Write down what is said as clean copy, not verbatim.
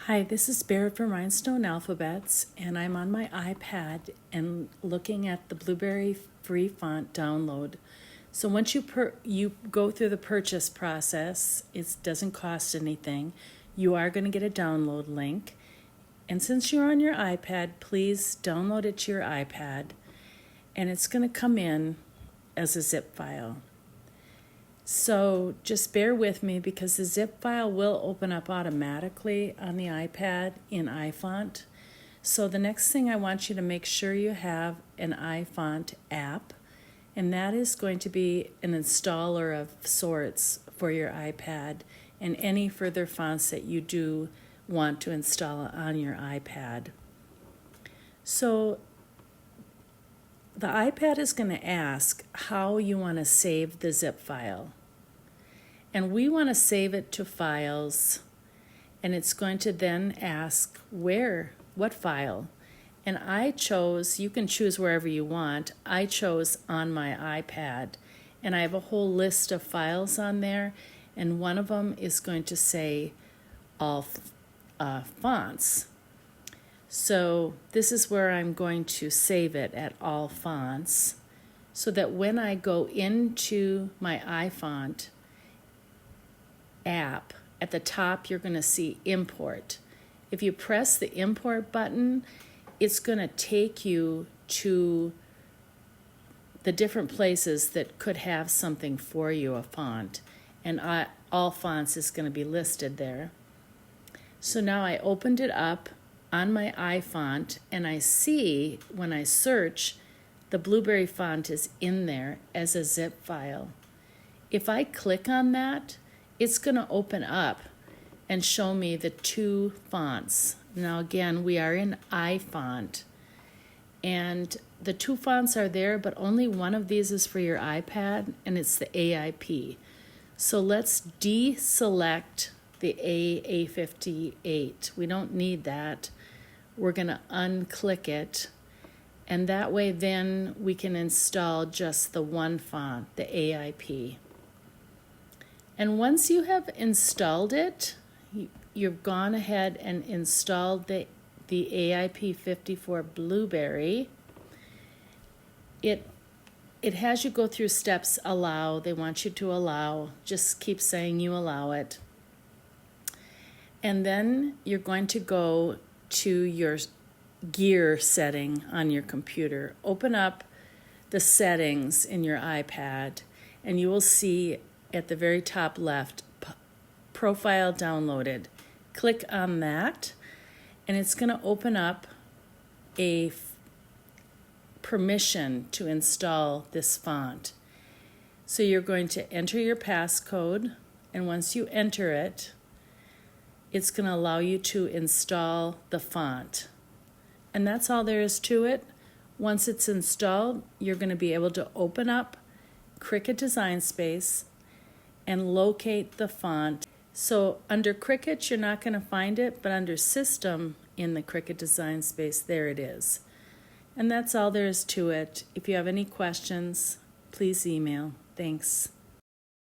Hi, this is Barrett from Rhinestone Alphabets, and I'm on my iPad and looking at the Blueberry free font download. So once you go through the purchase process, it doesn't cost anything. You are going to get a download link. And since you're on your iPad, please download it to your iPad, and it's going to come in as a zip file. So just bear with me because the zip file will open up automatically on the iPad in iFont. So the next thing I want you to make sure you have an iFont app, and that is going to be an installer of sorts for your iPad and any further fonts that you do want to install on your iPad. So the iPad is going to ask how you want to save the zip file. And we want to save it to files, and it's going to then ask what file. And I chose, you can choose wherever you want, I chose on my iPad. And I have a whole list of files on there, and one of them is going to say all fonts. So this is where I'm going to save it at all fonts, so that when I go into my iFont app, at the top you're going to see import. If you press the import button, it's going to take you to the different places that could have something for you, a font, and all fonts is going to be listed there. So now I opened it up on my iFont, and I see when I search, the Blueberry font is in there as a zip file. If I click on that, it's going to open up and show me the two fonts. Now again, we are in iFont, and the two fonts are there, but only one of these is for your iPad, and it's the AIP. So let's deselect the A58. We don't need that. We're going to unclick it, and that way then we can install just the one font, the AIP. And once you have installed it, you've gone ahead and installed the AIP 54 Blueberry. It has you go through steps, allow. They want you to allow. Just keep saying you allow it. And then you're going to go to your gear setting on your computer. Open up the settings in your iPad, and you will see at the very top left, profile downloaded. Click on that, and it's going to open up a permission to install this font. So you're going to enter your passcode, and once you enter it, it's going to allow you to install the font. And that's all there is to it. Once it's installed, you're going to be able to open up Cricut Design Space and locate the font. So under Cricut, you're not going to find it, but under System in the Cricut Design Space, there it is. And that's all there is to it. If you have any questions, please email. Thanks.